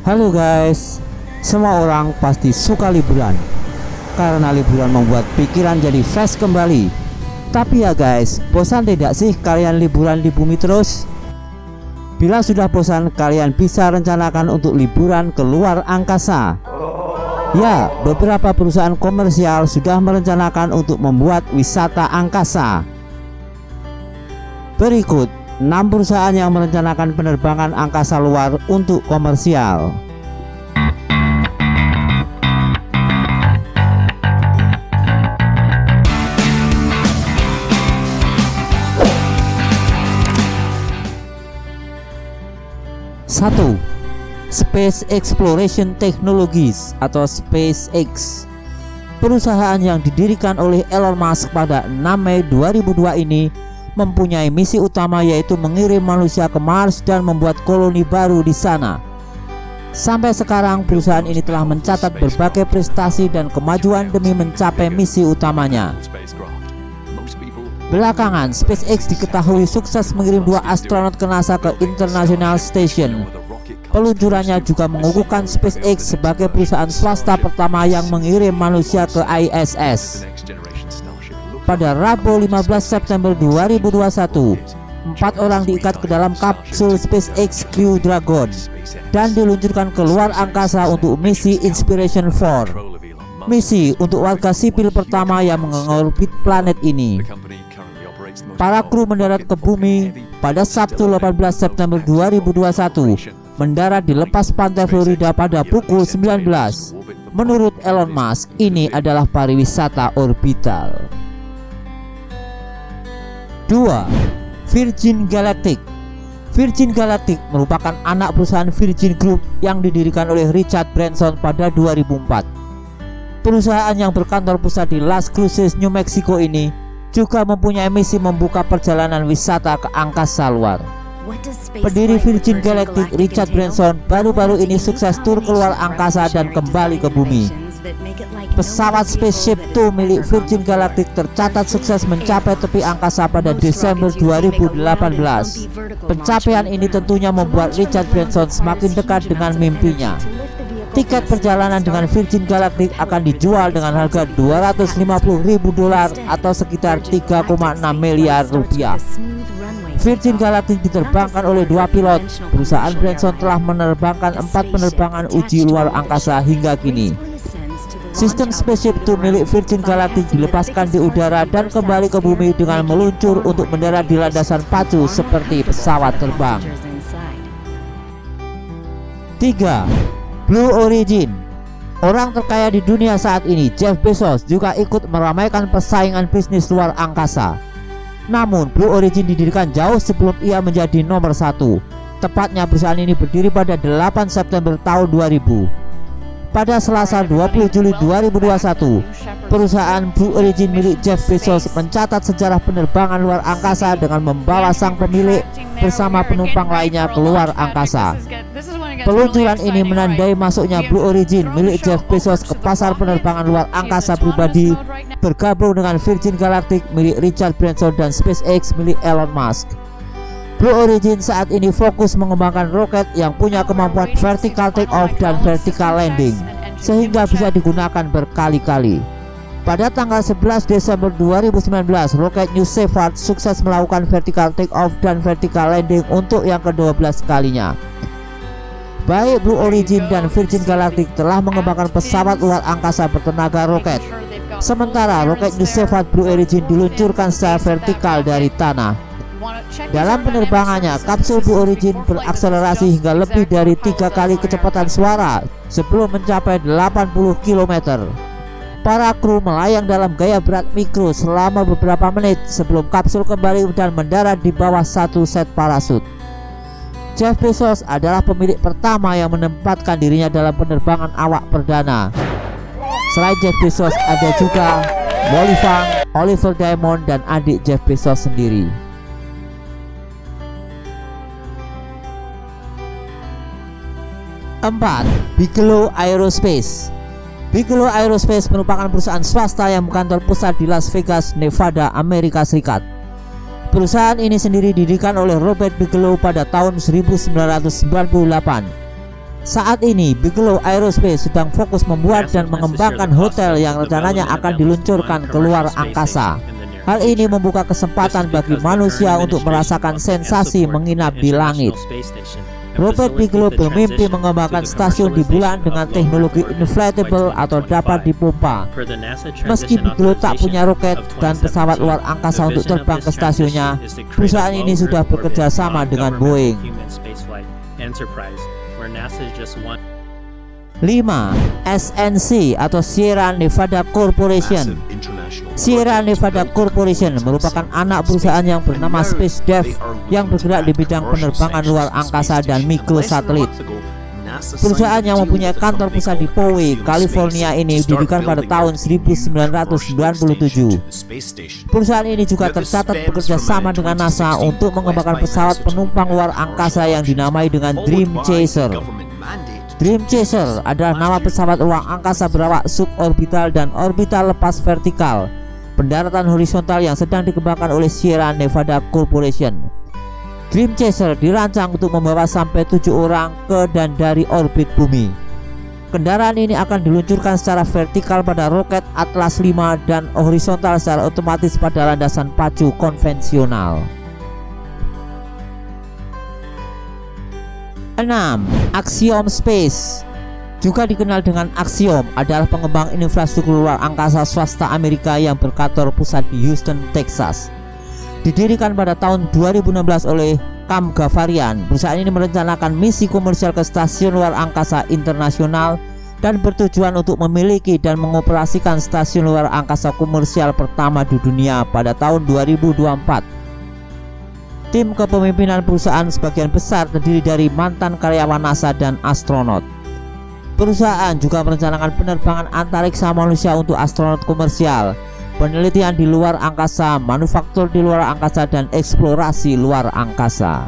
Halo guys, semua orang pasti suka liburan karena liburan membuat pikiran jadi fresh kembali. Tapi ya guys, bosan tidak sih kalian liburan di bumi terus? Bila sudah bosan, kalian bisa rencanakan untuk liburan ke luar angkasa. Ya, beberapa perusahaan komersial sudah merencanakan untuk membuat wisata angkasa. Berikut 6 perusahaan yang merencanakan penerbangan angkasa luar untuk komersial. Satu, Space Exploration Technologies atau SpaceX. Perusahaan yang didirikan oleh Elon Musk pada 6 Mei 2002 ini mempunyai misi utama, yaitu mengirim manusia ke Mars dan membuat koloni baru di sana. Sampai sekarang perusahaan ini telah mencatat berbagai prestasi dan kemajuan demi mencapai misi utamanya. Belakangan, SpaceX diketahui sukses mengirim 2 astronot ke NASA ke International Station. Peluncurannya juga mengukuhkan SpaceX sebagai perusahaan swasta pertama yang mengirim manusia ke ISS. Pada Rabu 15 September 2021, 4 orang diikat ke dalam kapsul SpaceX Crew Dragon dan diluncurkan ke luar angkasa untuk misi Inspiration 4, misi untuk warga sipil pertama yang mengorbit planet ini. Para kru mendarat ke bumi pada Sabtu 18 September 2021, mendarat di lepas pantai Florida pada pukul 19. Menurut Elon Musk, ini adalah pariwisata orbital. 2. Virgin Galactic. Virgin Galactic merupakan anak perusahaan Virgin Group yang didirikan oleh Richard Branson pada 2004. Perusahaan yang berkantor pusat di Las Cruces, New Mexico ini juga mempunyai misi membuka perjalanan wisata ke angkasa luar. Pendiri Virgin Galactic, Richard Branson, baru-baru ini sukses tur keluar angkasa dan kembali ke bumi. Pesawat Spaceship Two milik Virgin Galactic tercatat sukses mencapai tepi angkasa pada Desember 2018. Pencapaian ini tentunya membuat Richard Branson semakin dekat dengan mimpinya. Tiket perjalanan dengan Virgin Galactic akan dijual dengan harga $250.000 atau sekitar 3,6 miliar rupiah. Virgin Galactic diterbangkan oleh 2 pilot. Perusahaan Branson telah menerbangkan 4 penerbangan uji luar angkasa hingga kini. Sistem Spaceship Two milik Virgin Galactic dilepaskan di udara dan kembali ke bumi dengan meluncur untuk mendarat di landasan pacu seperti pesawat terbang. 3. Blue Origin. Orang terkaya di dunia saat ini, Jeff Bezos, juga ikut meramaikan persaingan bisnis luar angkasa. Namun, Blue Origin didirikan jauh sebelum ia menjadi nomor 1. Tepatnya perusahaan ini berdiri pada 8 September tahun 2000. Pada Selasa 20 Juli 2021, perusahaan Blue Origin milik Jeff Bezos mencatat sejarah penerbangan luar angkasa dengan membawa sang pemilik bersama penumpang lainnya ke luar angkasa. Peluncuran ini menandai masuknya Blue Origin milik Jeff Bezos ke pasar penerbangan luar angkasa pribadi, bergabung dengan Virgin Galactic milik Richard Branson dan SpaceX milik Elon Musk. Blue Origin saat ini fokus mengembangkan roket yang punya kemampuan vertical take-off dan vertical landing, sehingga bisa digunakan berkali-kali. Pada tanggal 11 Desember 2019, roket New Shepard sukses melakukan vertical take-off dan vertical landing untuk yang ke-12 kalinya. Baik Blue Origin dan Virgin Galactic telah mengembangkan pesawat luar angkasa bertenaga roket. Sementara roket New Shepard Blue Origin diluncurkan secara vertikal dari tanah. Dalam penerbangannya, kapsul Blue Origin berakselerasi hingga lebih dari 3 kali kecepatan suara sebelum mencapai 80 km. Para kru melayang dalam gaya berat mikro selama beberapa menit sebelum kapsul kembali dan mendarat di bawah 1 set parasut. Jeff Bezos adalah pemilik pertama yang menempatkan dirinya dalam penerbangan awak perdana. Selain Jeff Bezos, ada juga Molly Fang, Oliver Diamond, dan adik Jeff Bezos sendiri. 4. Bigelow Aerospace. Bigelow Aerospace merupakan perusahaan swasta yang berkantor pusat di Las Vegas, Nevada, Amerika Serikat. Perusahaan ini sendiri didirikan oleh Robert Bigelow pada tahun 1998. Saat ini Bigelow Aerospace sedang fokus membuat dan mengembangkan hotel yang rencananya akan diluncurkan ke luar angkasa. Hal ini membuka kesempatan bagi manusia untuk merasakan sensasi menginap di langit. Robert Bigelow bermimpi mengembangkan stasiun di bulan dengan teknologi inflatable atau dapat dipompa. Meski Bigelow tak punya roket dan pesawat luar angkasa untuk terbang ke stasiunnya, perusahaan ini sudah bekerja sama dengan Boeing. 5. SNC atau Sierra Nevada Corporation. Sierra Nevada Corporation merupakan anak perusahaan yang bernama SpaceDev yang bergerak di bidang penerbangan luar angkasa dan mikrosatelit. Perusahaan yang mempunyai kantor pusat di Poway, California ini didirikan pada tahun 1997. Perusahaan ini juga tercatat bekerja sama dengan NASA untuk mengembangkan pesawat penumpang luar angkasa yang dinamai dengan Dream Chaser. Dream Chaser adalah nama pesawat ruang angkasa berawak suborbital dan orbital lepas vertikal, pendaratan horizontal yang sedang dikembangkan oleh Sierra Nevada Corporation. Dream Chaser dirancang untuk membawa sampai 7 orang ke dan dari orbit bumi. Kendaraan ini akan diluncurkan secara vertikal pada roket Atlas V dan horizontal secara otomatis pada landasan pacu konvensional. 6. Axiom Space, juga dikenal dengan Axiom, adalah pengembang infrastruktur luar angkasa swasta Amerika yang berkantor pusat di Houston, Texas. Didirikan pada tahun 2016 oleh Kam Gavarian, perusahaan ini merencanakan misi komersial ke stasiun luar angkasa internasional dan bertujuan untuk memiliki dan mengoperasikan stasiun luar angkasa komersial pertama di dunia pada tahun 2024. Tim kepemimpinan perusahaan sebagian besar terdiri dari mantan karyawan NASA dan astronot. Perusahaan juga merencanakan penerbangan antariksa manusia untuk astronot komersial, penelitian di luar angkasa, manufaktur di luar angkasa, dan eksplorasi luar angkasa.